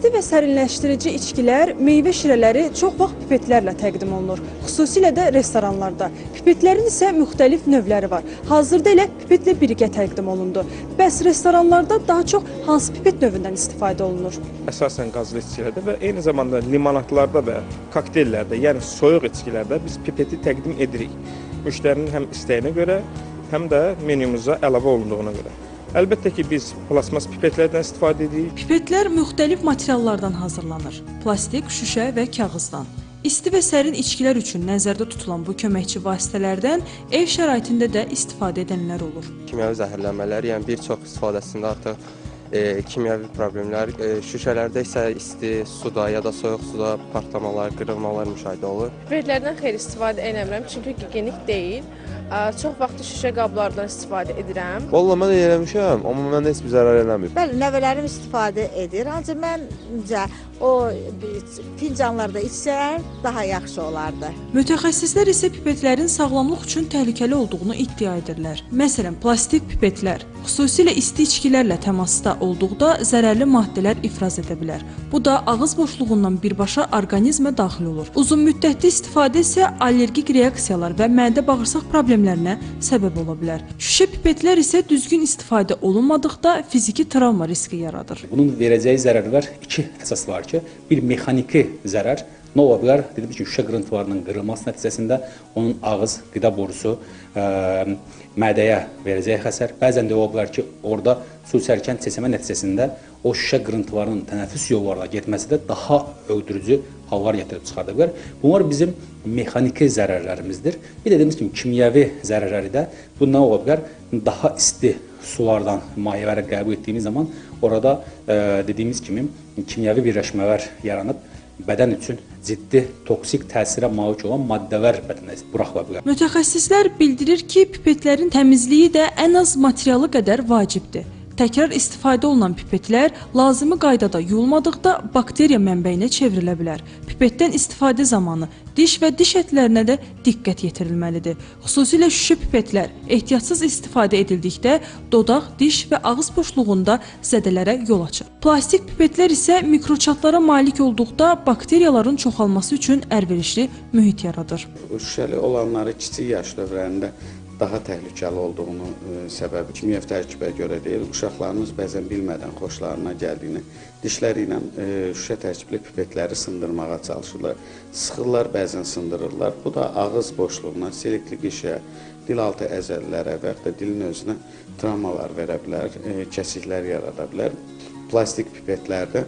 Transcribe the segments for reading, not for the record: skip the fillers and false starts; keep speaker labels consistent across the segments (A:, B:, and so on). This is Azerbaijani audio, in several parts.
A: İsti və sərinləşdirici içkilər, meyvə şirələri çox vaxt pipetlərlə təqdim olunur. Xüsusilə də restoranlarda. Pipetlərin isə müxtəlif növləri var. Hazırda elə pipetlə birgə təqdim olundu. Bəs restoranlarda daha çox hansı pipet növündən istifadə olunur?
B: Əsasən qazlı içkilərdə və eyni zamanda limonadlarda və kokteyllərdə, yəni soyuq içkilərdə biz pipeti təqdim edirik. Müştərinin həm istəyinə görə, həm də menümüzə əlavə olunduğuna görə. Əlbəttə ki, biz plasmas pipetlərdən istifadə edirik.
A: Pipetlər müxtəlif materiallardan hazırlanır. Plastik, şüşə və kağızdan. İsti və sərin içkilər üçün nəzərdə tutulan bu köməkçi vasitələrdən ev şəraitində də istifadə edənlər olur.
C: Kimyəvi zəhərlənmələr, yəni bir çox istifadəsində artıq kimyəvi problemlər, şüşələrdə isə isti suda ya da soyuq suda partlamalar, qırılmalar müşahidə olur.
D: Pipetlərdən xeyli istifadə eləmirəm, çünki gigiyenik deyil. Çox vaxt şüşə qablardan istifadə edirəm.
E: Vallahi mən də eləmişəm, amma məndə heç bir zərər eləmir.
F: Bəli, nəvələrim istifadə edir. Ancaq məncə o fincanlarda içsələr daha yaxşı olardı.
A: Mütəxəssislər isə pipetlərin sağlamlıq üçün təhlükəli olduğunu iddia edirlər. Məsələn, plastik pipetlər xüsusilə isti içkilərlə təmasda olduqda zərərli maddələr ifraz edə bilər. Bu da ağız boşluğundan birbaşa orqanizmə daxil olur. Uzun müddətli istifadə isə allergik reaksiyalar və mədə-bağırsaq problemlərinə səbəb ola bilər. Şüşə pipetlər isə düzgün istifadə olunmadıqda fiziki travma riski yaradır.
G: Bunun verəcəyi zərərlər iki əsas var ki, bir mexaniki zərər nə ola bilər? Dedim ki, şüşə qırıntılarının qırılması nəticəsində onun ağız, qida borusu, mədəyə verəcəyi xəsər. Bəzən də ola bilər ki, orada su içərkən çeşmə nəticəsində o şüşə qırıntılarının tənəffüs yollarına getməsi də daha öldürücü hallar gətirib çıxarda bilər. Bunlar bizim mexaniki zərərlərimizdir. Bir dediyimiz kimi kimyəvi zərərləri də bundan ola bilər. Daha isti sulardan mayeləri qəbul etdiyimiz zaman orada dediyimiz kimi kimyəvi birləşmələr yaranıb bədən üçün ciddi toksik təsirə malik olan maddələr bədənə buraxıla bilər.
A: Mütəxəssislər bildirir ki, pipetlərin təmizliyi də ən az materialı qədər vacibdir. Təkrar istifadə olunan pipetlər lazımi qaydada yuyulmadıqda bakteriya mənbəyinə çevrilə bilər. Pipetdən istifadə zamanı diş və diş ətlərinə də diqqət yetirilməlidir. Xüsusilə şüşə pipetlər ehtiyatsız istifadə edildikdə dodaq, diş və ağız boşluğunda zədələrə yol açır. Plastik pipetlər isə mikroçatlara malik olduqda bakteriyaların çoxalması üçün əlverişli mühit yaradır.
H: Şüşəli olanları kiçik yaş dövrlərində daha təhlükəli olduğunu səbəbi kimyəvi tərkibə görə deyil. Uşaqlarımız bəzən bilmədən xoşlarına gəldiyini dişləri ilə şüşə tərkibli pipetləri sındırmağa çalışırlar. Sıxırlar, bəzən sındırırlar. Bu da ağız boşluğuna, selekli qişə, dilaltı əzəlilərə və yaxud da dilin özünə travmalar verə bilər, kəsiklər yarada bilər. Plastik pipetlərdə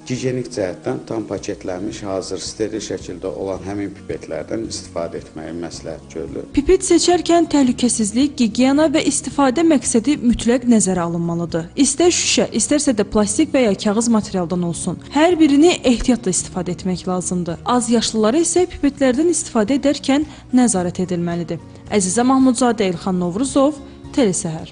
H: gigiyenik cəhətdən tam paketlənmiş, hazır, steril şəkildə olan həmin pipetlərdən istifadə etməyi məsləhət görülür.
A: Pipet seçərkən təhlükəsizlik, gigiyena və istifadə məqsədi mütləq nəzərə alınmalıdır. İstər şüşə, istərsə də plastik və ya kağız materialdan olsun. Hər birini ehtiyatla istifadə etmək lazımdır. Az yaşlılara isə pipetlərdən istifadə edərkən nəzarət edilməlidir. Əzizə Mahmudzadə, İlxan Novruzov, Telesəhər.